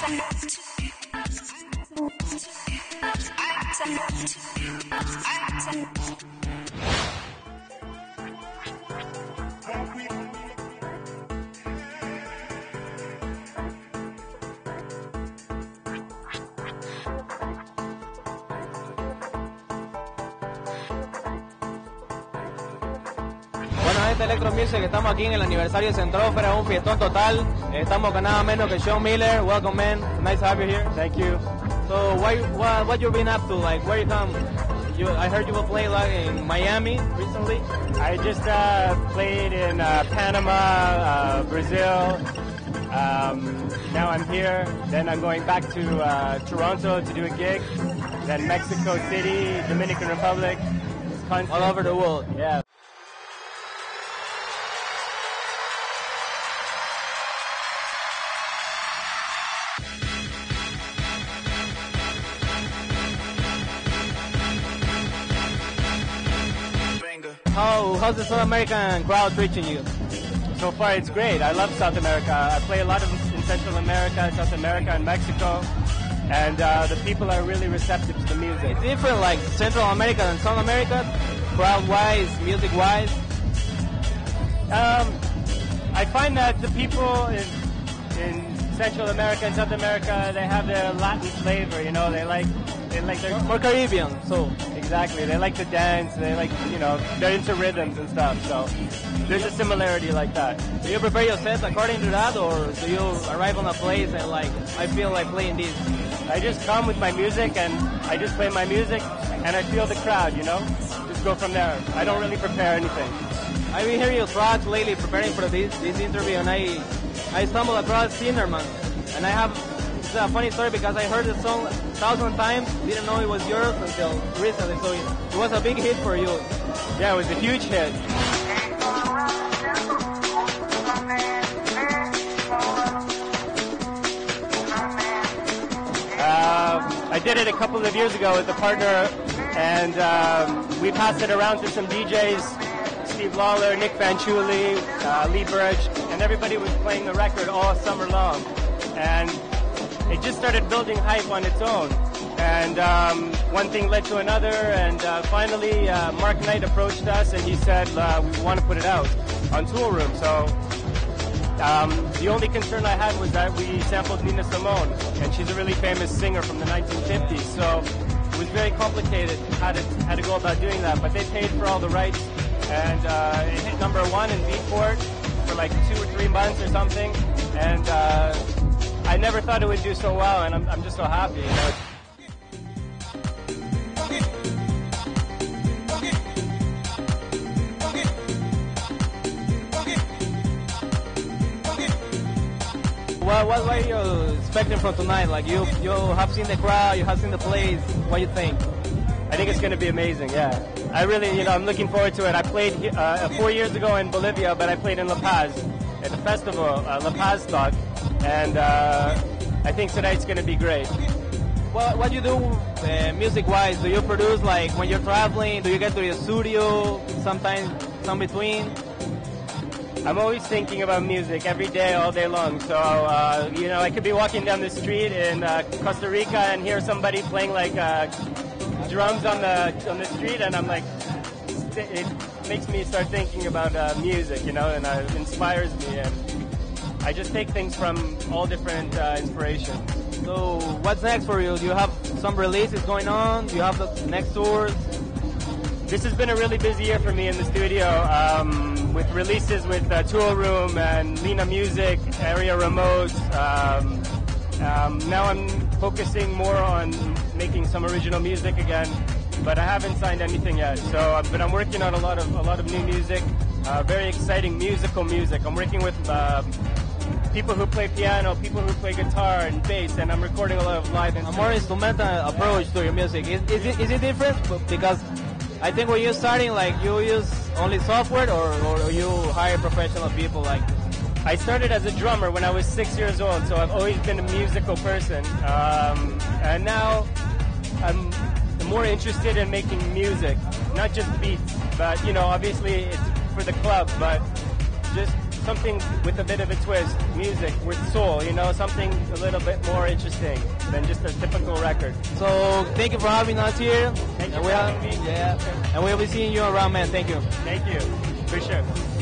Bueno, gente de Electro Music, estamos aquí en el aniversario de Centrósfera, un fiestón total. Estamos con nada menos que Sean Miller. Welcome, man. Nice to have you here. Thank you. So, what you been up to? Like, where you come? I heard you were playing like in Miami recently. I just played in Panama, Brazil. Now I'm here. Then I'm going back to Toronto to do a gig. Then Mexico City, Dominican Republic, Wisconsin. All over the world. Yeah. How's the South American crowd treating you? So far it's great. I love South America. I play a lot in Central America, South America, and Mexico. And the people are really receptive to the music. It's different, like Central America and South America, crowd-wise, music-wise. I find that the people in Central America and South America, they have their Latin flavor. You know, they like their more Caribbean. So exactly, they like to dance. They like, you know, they're into rhythms and stuff. So there's a similarity like that. Do you prepare your set according to that, or do you arrive on a place and like, I feel like playing this? I just come with my music and I just play my music and I feel the crowd, you know? Just go from there. I don't really prepare anything. I've been hearing your tracks lately preparing for this interview, and I stumbled across Tinderman, and it's a funny story because I heard the song 1,000 times, didn't know it was yours until recently, so it was a big hit for you. Yeah, it was a huge hit. I did it a couple of years ago with a partner, and we passed it around to some DJs, Steve Lawler, Nick Fanciulli, Lee Burge, and everybody was playing the record all summer long. And it just started building hype on its own. And one thing led to another, and finally Mark Knight approached us and he said, we want to put it out on Tool Room. So the only concern I had was that we sampled Nina Simone, and she's a really famous singer from the 1950s. So it was very complicated how to go about doing that. But they paid for all the rights, and it hit #1 in Beatport for like 2 or 3 months or something. And I never thought it would do so well, and I'm just so happy. You know? What are you expecting from tonight? Like you have seen the crowd, you have seen the place. What do you think? I think it's going to be amazing. Yeah, I really, I'm looking forward to it. I played 4 years ago in Bolivia, but I played in La Paz at the festival, La Paz Stock, and I think tonight's going to be great. What do you do music-wise? Do you produce like when you're traveling? Do you get to the studio? Sometimes, some between. I'm always thinking about music every day, all day long. So, I could be walking down the street in Costa Rica and hear somebody playing like drums on the street, and I'm like, it makes me start thinking about music, and it inspires me. And I just take things from all different inspirations. So, what's next for you? Do you have some releases going on? Do you have the next tours? This has been a really busy year for me in the studio, with releases with Tool Room and Lena Music, Area Remote. Now I'm focusing more on making some original music again, but I haven't signed anything yet. So, but I'm working on a lot of new music, very exciting musical music. I'm working with people who play piano, people who play guitar and bass, and I'm recording a lot of live instruments. A more instrumental approach to your music. Is it different? Because I think when you're starting, like, you use only software, or you hire professional people, like? I started as a drummer when I was 6 years old, so I've always been a musical person. And now I'm more interested in making music, not just beats, but, obviously it's for the club, but just something with a bit of a twist, music with soul, you know, something a little bit more interesting than just a typical record. So thank you for having us here. Thank you for having me. Yeah, and we'll be seeing you around, man. Thank you. Thank you. For sure.